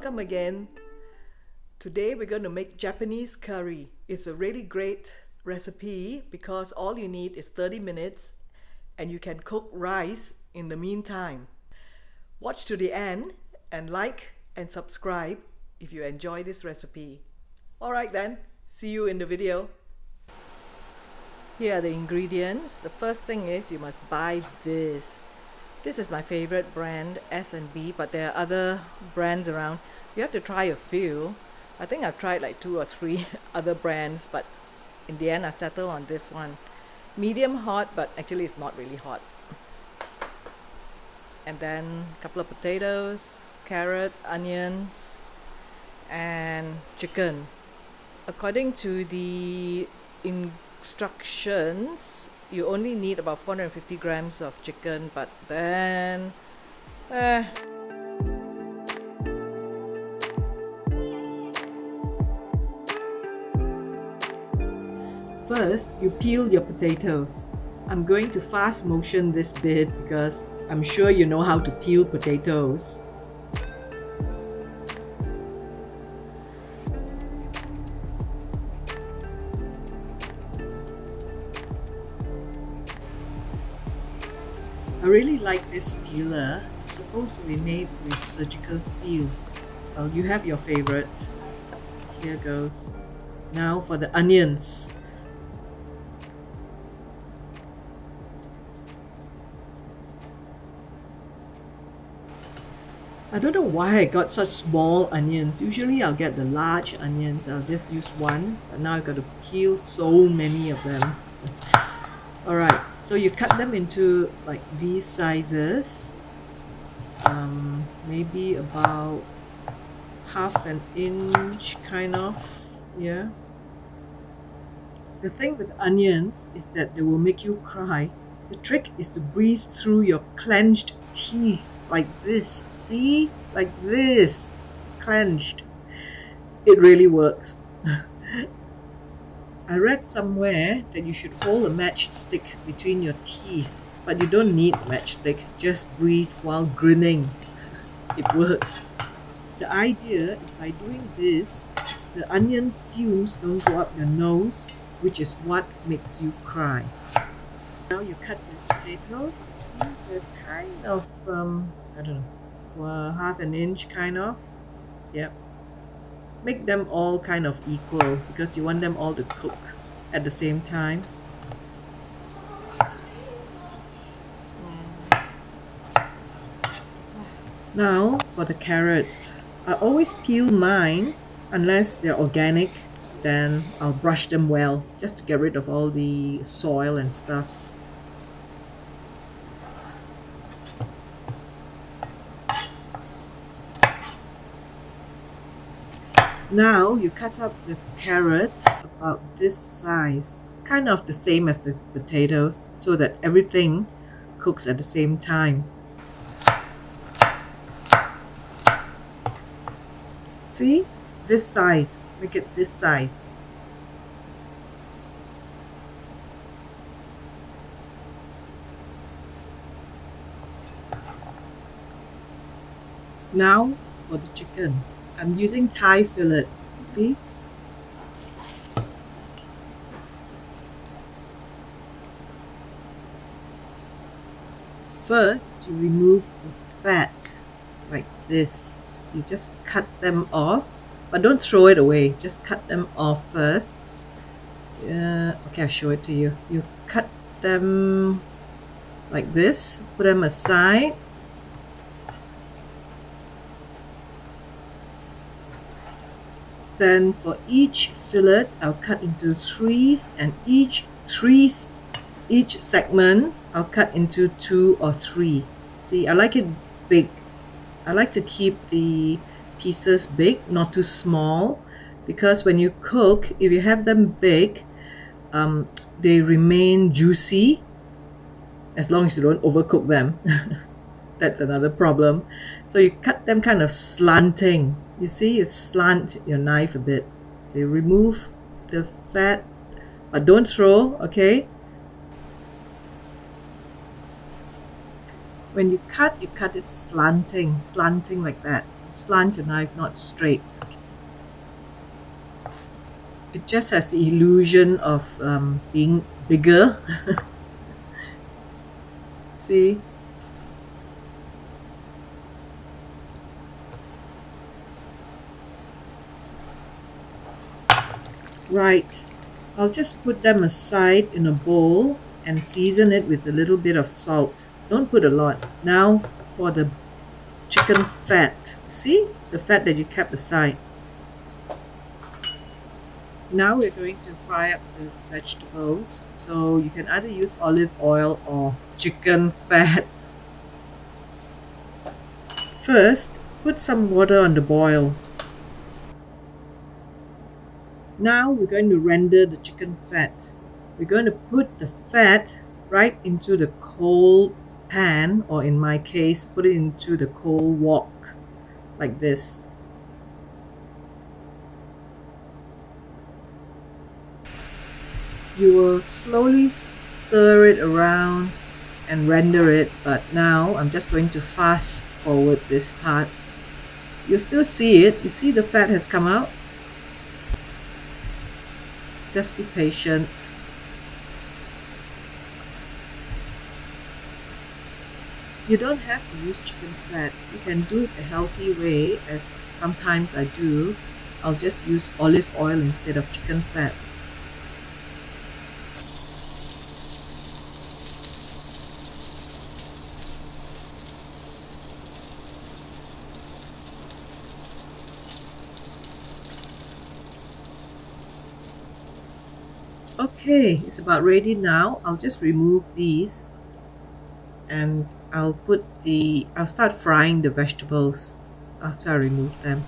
welcome again. Today we're going to make Japanese curry. It's a really great recipe because all you need is 30 minutes and you can cook rice in the meantime. Watch to the end and like and subscribe if you enjoy this recipe. Alright then, see you in the video. Here are the ingredients. The first thing is you must buy this. This is my favorite brand, S&B, but there are other brands around. You have to try a few. I think I've tried like 2 or 3 other brands, but in the end I settled on this one. Medium hot, but actually it's not really hot. And then a couple of potatoes, carrots, onions, and chicken. According to the instructions, you only need about 450 grams of chicken, but then first, you peel your potatoes. I'm going to fast motion this bit because I'm sure you know how to peel potatoes. I really like this peeler. It's supposed to be made with surgical steel. Well, you have your favorites. Here goes. Now for the onions. I don't know why I got such small onions. Usually I'll get the large onions. I'll just use one. But now I've got to peel so many of them. Alright, so you cut them into like these sizes, maybe about half an inch kind of, yeah. The thing with onions is that they will make you cry. The trick is to breathe through your clenched teeth like this, see? Like this, clenched. It really works. I read somewhere that you should hold a matchstick between your teeth, but you don't need matchstick, just breathe while grinning. It works. The idea is by doing this, the onion fumes don't go up your nose, which is what makes you cry. Now you cut the potatoes, see, they're kind of, I don't know, half an inch kind of, yep. Make them all kind of equal because you want them all to cook at the same time. Now for the carrots. I always peel mine unless they're organic, then I'll brush them well just to get rid of all the soil and stuff. Now you cut up the carrot about this size, kind of the same as the potatoes, so that everything cooks at the same time. See? This size. Make it this size. Now for the chicken. I'm using Thai fillets, see? First, you remove the fat, like this. You just cut them off, but don't throw it away. Just cut them off first. Okay, I'll show it to you. You cut them like this, put them aside. Then for each fillet, I'll cut into threes, and each segment, I'll cut into 2 or 3. See, I like it big. I like to keep the pieces big, not too small, because when you cook, if you have them big, they remain juicy as long as you don't overcook them. That's another problem. So you cut them kind of slanting. You see, you slant your knife a bit. So you remove the fat, but don't throw, okay? When you cut it slanting like that. Slant your knife, not straight. It just has the illusion of being bigger. See? Right. I'll just put them aside in a bowl and season it with a little bit of salt. Don't put a lot. Now for the chicken fat. See? The fat that you kept aside. Now we're going to fry up the vegetables. So you can either use olive oil or chicken fat. First, put some water on the boil. Now we're going to render the chicken fat. We're going to put the fat right into the coal pan, or in my case, put it into the coal wok, like this. You will slowly stir it around and render it, but now I'm just going to fast forward this part. You still see it. You see the fat has come out? Just be patient. You don't have to use chicken fat. You can do it a healthy way, as sometimes I do. I'll just use olive oil instead of chicken fat. Okay, it's about ready now. I'll just remove these and I'll start frying the vegetables after I remove them.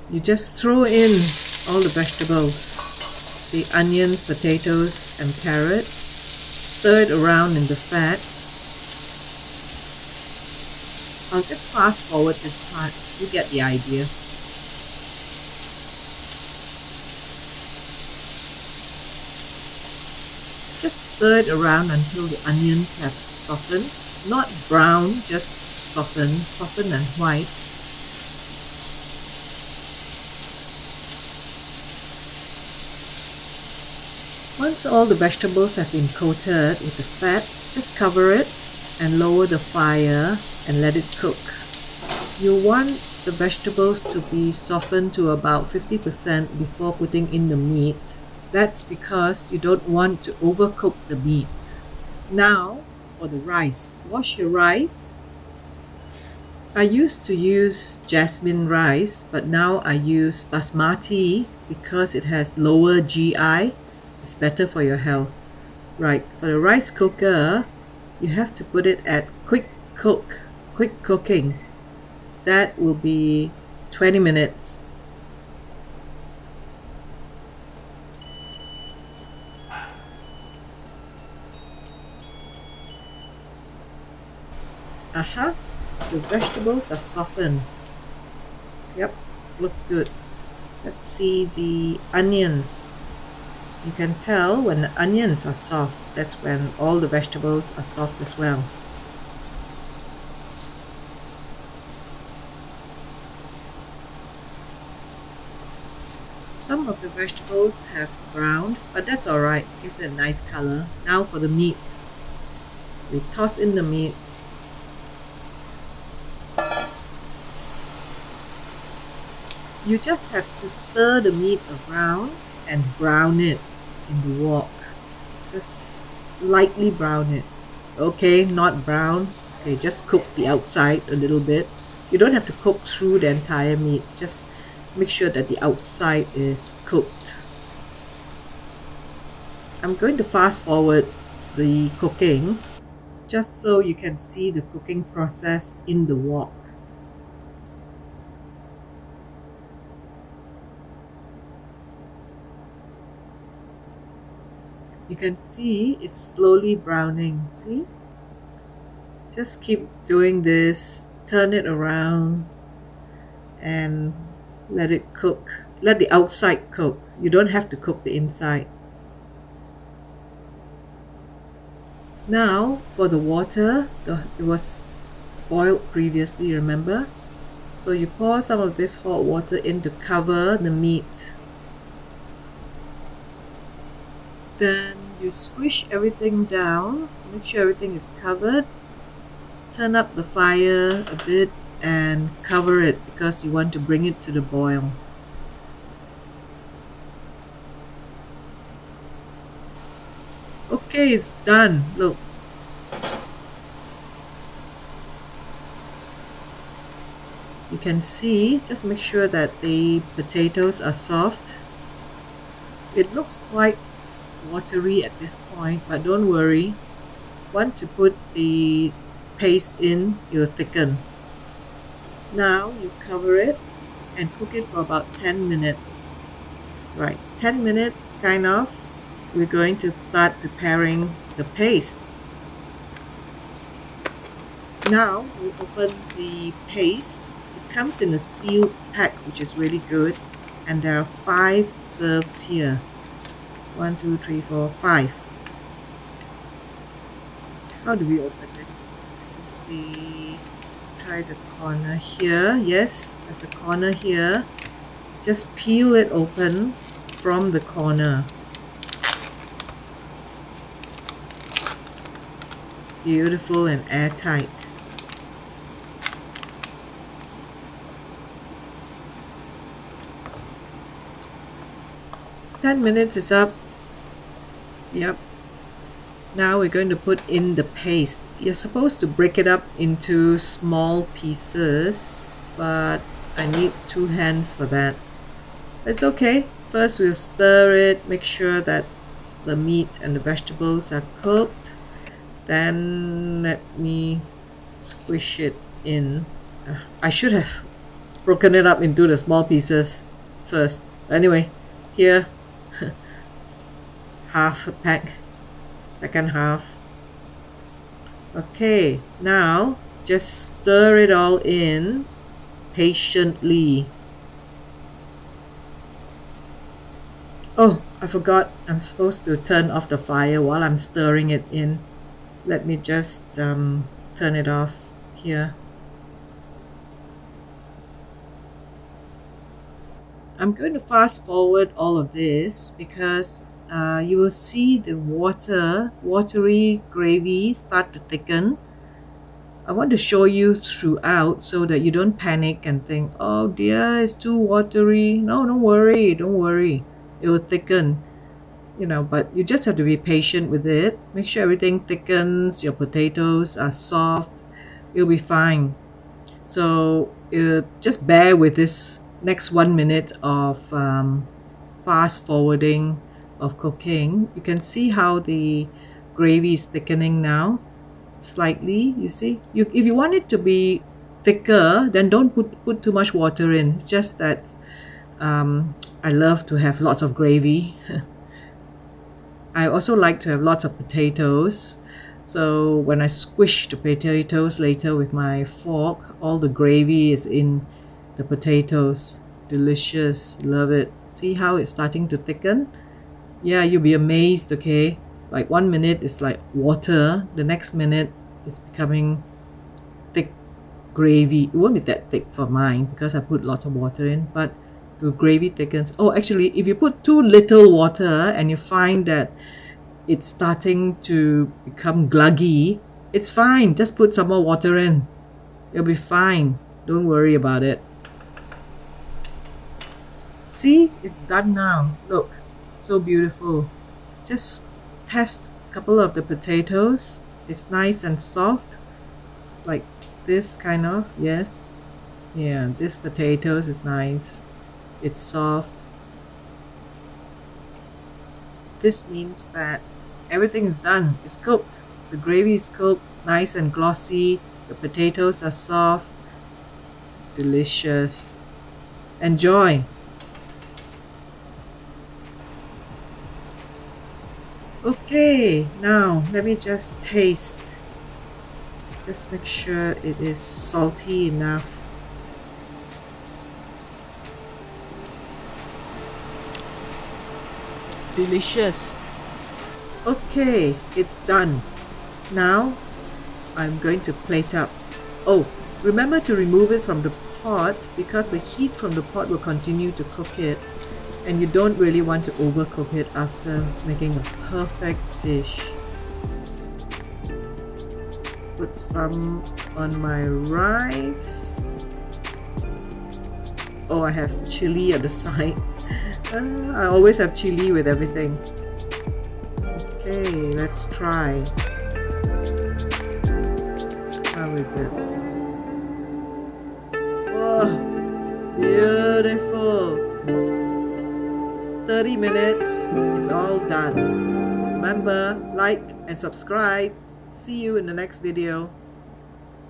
You just throw in all the vegetables, the onions, potatoes, and carrots. Stir it around in the fat. I'll just fast forward this part. You get the idea. Just stir it around until the onions have softened. Not brown, just soften and white. Once all the vegetables have been coated with the fat, just cover it and lower the fire and let it cook. You want the vegetables to be softened to about 50% before putting in the meat. That's because you don't want to overcook the meat. Now for the rice. Wash your rice. I used to use jasmine rice, but now I use basmati because it has lower GI. It's better for your health. Right, for the rice cooker, you have to put it at quick cooking. That will be 20 minutes. Aha, the vegetables are softened. Yep, looks good. Let's see the onions. You can tell when the onions are soft, that's when all the vegetables are soft as well. Some of the vegetables have browned, but that's alright. It's a nice color. Now for the meat. We toss in the meat. You just have to stir the meat around and brown it in the wok. Just lightly brown it. Okay, not brown. Okay, just cook the outside a little bit. You don't have to cook through the entire meat. Just make sure that the outside is cooked. I'm going to fast forward the cooking just so you can see the cooking process in the wok. You can see it's slowly browning. See? Just keep doing this. Turn it around and let it cook. Let the outside cook. You don't have to cook the inside. Now for the water, it was boiled previously, remember? So you pour some of this hot water in to cover the meat. Then you squish everything down, make sure everything is covered. Turn up the fire a bit and cover it because you want to bring it to the boil. Okay, it's done. Look. You can see, just make sure that the potatoes are soft. It looks quite watery at this point, but don't worry. Once you put the paste in, it'll thicken. Now you cover it and cook it for about 10 minutes. Right, 10 minutes kind of. We're going to start preparing the paste. Now we open the paste. It comes in a sealed pack, which is really good. And there are 5 serves here. 1, 2, 3, 4, 5. How do we open this? Let me see. Try the corner here. Yes, there's a corner here. Just peel it open from the corner. Beautiful and airtight. "10 minutes is up." Yep. Now we're going to put in the paste. You're supposed to break it up into small pieces, but I need 2 hands for that. It's okay. First we'll stir it, make sure that the meat and the vegetables are cooked. Then let me squish it in. I should have broken it up into the small pieces first. Anyway, here, half a pack, second half. Okay, now just stir it all in patiently. Oh, I forgot. I'm supposed to turn off the fire while I'm stirring it in. Let me just turn it off here. I'm going to fast forward all of this because you will see the watery gravy start to thicken. I want to show you throughout so that you don't panic and think, "Oh dear, it's too watery." No, don't worry, don't worry. It will thicken. But you just have to be patient with it. Make sure everything thickens, your potatoes are soft. You'll be fine. So just bear with this next 1 minute of fast forwarding of cooking. You can see how the gravy is thickening now, slightly. You see, if you want it to be thicker, then don't put too much water in. It's just that I love to have lots of gravy. I also like to have lots of potatoes. So when I squish the potatoes later with my fork, all the gravy is in the potatoes. Delicious. Love it. See how it's starting to thicken? Yeah, you'll be amazed, okay? Like 1 minute is like water. The next minute it's becoming thick gravy. It won't be that thick for mine because I put lots of water in, but the gravy thickens. Oh, actually, if you put too little water and you find that it's starting to become gluggy, it's fine. Just put some more water in. It'll be fine. Don't worry about it. See, it's done now. Look, so beautiful. Just test a couple of the potatoes. It's nice and soft, like this kind of. Yes, yeah, this potatoes is nice. It's soft. This means that everything is done. It's cooked. The gravy is cooked, nice and glossy. The potatoes are soft. Delicious. Enjoy. Okay, now let me just taste. Just make sure it is salty enough. Delicious. Okay, it's done. Now I'm going to plate up. Oh, remember to remove it from the pot because the heat from the pot will continue to cook it, and you don't really want to overcook it after making a perfect dish. Put some on my rice. Oh, I have chili at the side. I always have chili with everything. Okay, let's try. How is it? Oh, beautiful. 30 minutes, it's all done. Remember, like and subscribe. See you in the next video.